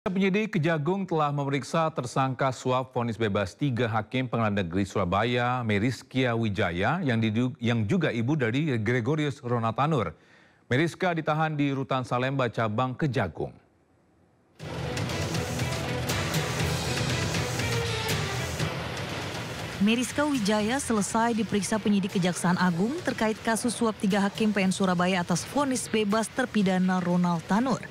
Penyidik Kejagung telah memeriksa tersangka suap vonis bebas 3 hakim pengadilan negeri Surabaya, Meriskia Wijaya, yang juga ibu dari Gregorius Ronald Tanur. Meriska ditahan di Rutan Salemba cabang Kejagung. Meriska Wijaya selesai diperiksa penyidik Kejaksaan Agung terkait kasus suap 3 hakim PN Surabaya atas vonis bebas terpidana Ronald Tanur.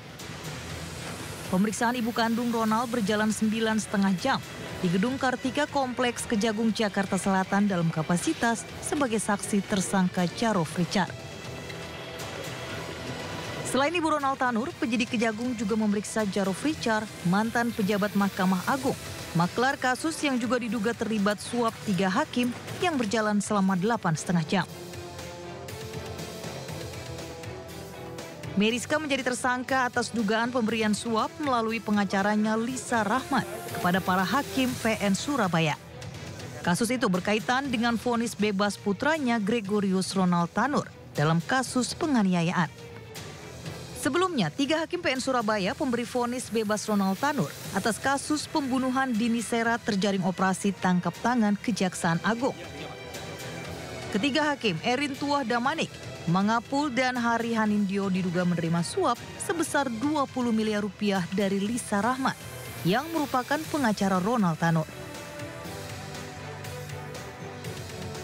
Pemeriksaan ibu kandung Ronald berjalan 9,5 jam di Gedung Kartika Kompleks Kejagung, Jakarta Selatan dalam kapasitas sebagai saksi tersangka Jarod Richard. Selain ibu Ronald Tanur, penyidik Kejagung juga memeriksa Jarod Richard, mantan pejabat Mahkamah Agung, maklar kasus yang juga diduga terlibat suap 3 hakim yang berjalan selama 8,5 jam. Meriska menjadi tersangka atas dugaan pemberian suap melalui pengacaranya Lisa Rahmat kepada para hakim PN Surabaya. Kasus itu berkaitan dengan vonis bebas putranya Gregorius Ronald Tanur dalam kasus penganiayaan. Sebelumnya, 3 hakim PN Surabaya pemberi vonis bebas Ronald Tanur atas kasus pembunuhan Dini Sera terjaring operasi tangkap tangan Kejaksaan Agung. Ketiga hakim, Erin Tuah Damanik, Mangapul dan Hari Hanindyo diduga menerima suap sebesar 20 miliar rupiah dari Lisa Rahmat yang merupakan pengacara Ronald Tanur.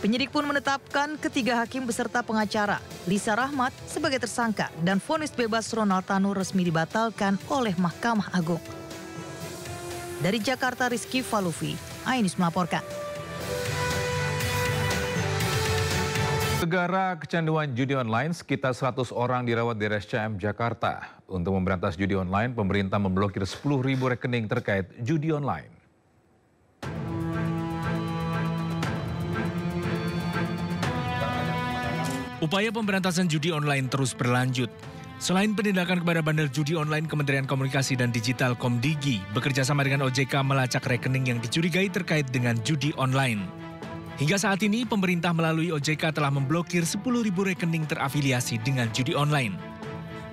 Penyidik pun menetapkan ketiga hakim beserta pengacara Lisa Rahmat sebagai tersangka dan vonis bebas Ronald Tanur resmi dibatalkan oleh Mahkamah Agung. Dari Jakarta, Rizky Falufi, Ainis melaporkan. Negara kecanduan judi online, sekitar 100 orang dirawat di RSCM Jakarta. Untuk memberantas judi online, pemerintah memblokir 10.000 rekening terkait judi online. Upaya pemberantasan judi online terus berlanjut. Selain penindakan kepada bandar judi online, Kementerian Komunikasi dan Digital Komdigi bekerjasama dengan OJK melacak rekening yang dicurigai terkait dengan judi online. Hingga saat ini, pemerintah melalui OJK telah memblokir 10.000 rekening terafiliasi dengan judi online.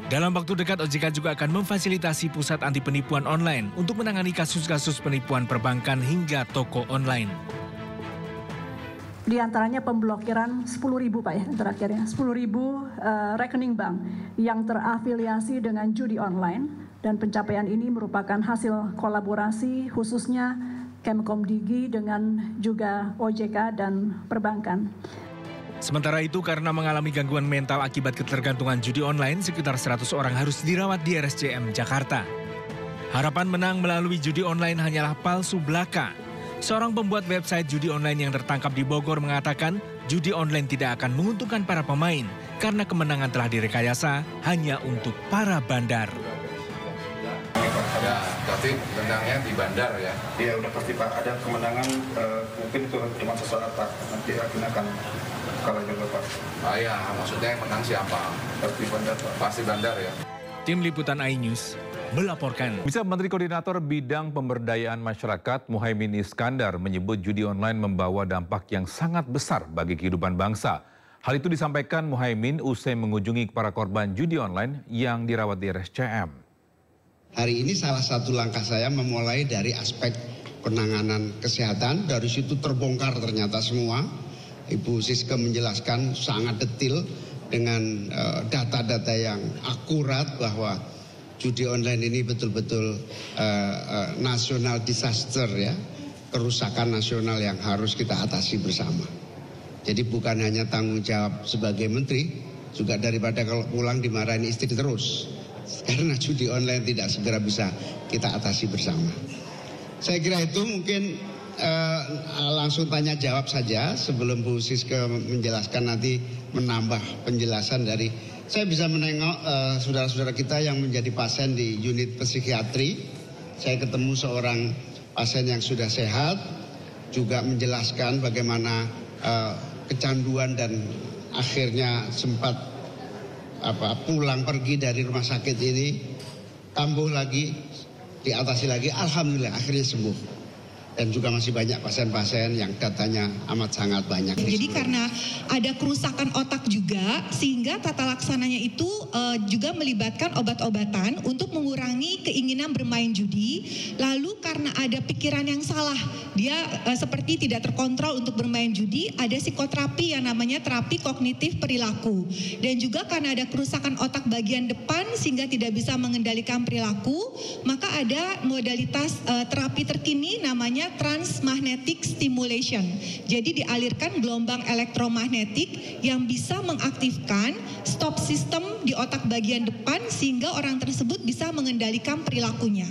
Dalam waktu dekat, OJK juga akan memfasilitasi pusat anti penipuan online untuk menangani kasus-kasus penipuan perbankan hingga toko online. Di antaranya pemblokiran 10.000 Pak ya, terakhirnya 10.000 rekening bank yang terafiliasi dengan judi online, dan pencapaian ini merupakan hasil kolaborasi khususnya Kemkomdigi dengan juga OJK dan perbankan. Sementara itu, karena mengalami gangguan mental akibat ketergantungan judi online, sekitar 100 orang harus dirawat di RSCM Jakarta. Harapan menang melalui judi online hanyalah palsu belaka. Seorang pembuat website judi online yang tertangkap di Bogor mengatakan judi online tidak akan menguntungkan para pemain karena kemenangan telah direkayasa hanya untuk para bandar. Ya, tapi menangnya di bandar ya? Iya, udah pasti Pak. Ada kemenangan, mungkin itu cuma sesaat Pak. Nanti akhirnya akan kalah juga Pak. Ah ya, maksudnya yang menang siapa? Pasti bandar Pak. Pasti bandar ya? Tim Liputan iNews melaporkan. Bisa Menteri Koordinator Bidang Pemberdayaan Masyarakat Muhaimin Iskandar menyebut judi online membawa dampak yang sangat besar bagi kehidupan bangsa. Hal itu disampaikan Muhaimin usai mengunjungi para korban judi online yang dirawat di RSCM. Hari ini salah satu langkah saya memulai dari aspek penanganan kesehatan. Dari situ terbongkar ternyata semua. Ibu Siska menjelaskan sangat detail dengan data-data yang akurat bahwa judi online ini betul-betul national disaster ya. Kerusakan nasional yang harus kita atasi bersama. Jadi bukan hanya tanggung jawab sebagai menteri, juga daripada kalau pulang dimarahin istri terus. Karena judi online tidak segera bisa kita atasi bersama. Saya kira itu mungkin langsung tanya jawab saja sebelum Bu Siska menjelaskan, nanti menambah penjelasan dari. Saya bisa menengok saudara-saudara kita yang menjadi pasien di unit psikiatri. Saya ketemu seorang pasien yang sudah sehat, juga menjelaskan bagaimana kecanduan dan akhirnya sempat pulang pergi dari rumah sakit ini, kambuh lagi, diatasi lagi, alhamdulillah akhirnya sembuh. dan juga masih banyak pasien-pasien yang datanya amat sangat banyak. Jadi karena ada kerusakan otak juga, sehingga tata laksananya itu juga melibatkan obat-obatan untuk mengurangi keinginan bermain judi. Lalu karena ada pikiran yang salah, dia seperti tidak terkontrol untuk bermain judi, ada psikoterapi yang namanya terapi kognitif perilaku. Dan juga karena ada kerusakan otak bagian depan sehingga tidak bisa mengendalikan perilaku, maka ada modalitas terapi terkini namanya transmagnetic stimulation. Jadi dialirkan gelombang elektromagnetik yang bisa mengaktifkan stop system di otak bagian depan sehingga orang tersebut bisa mengendalikan perilakunya.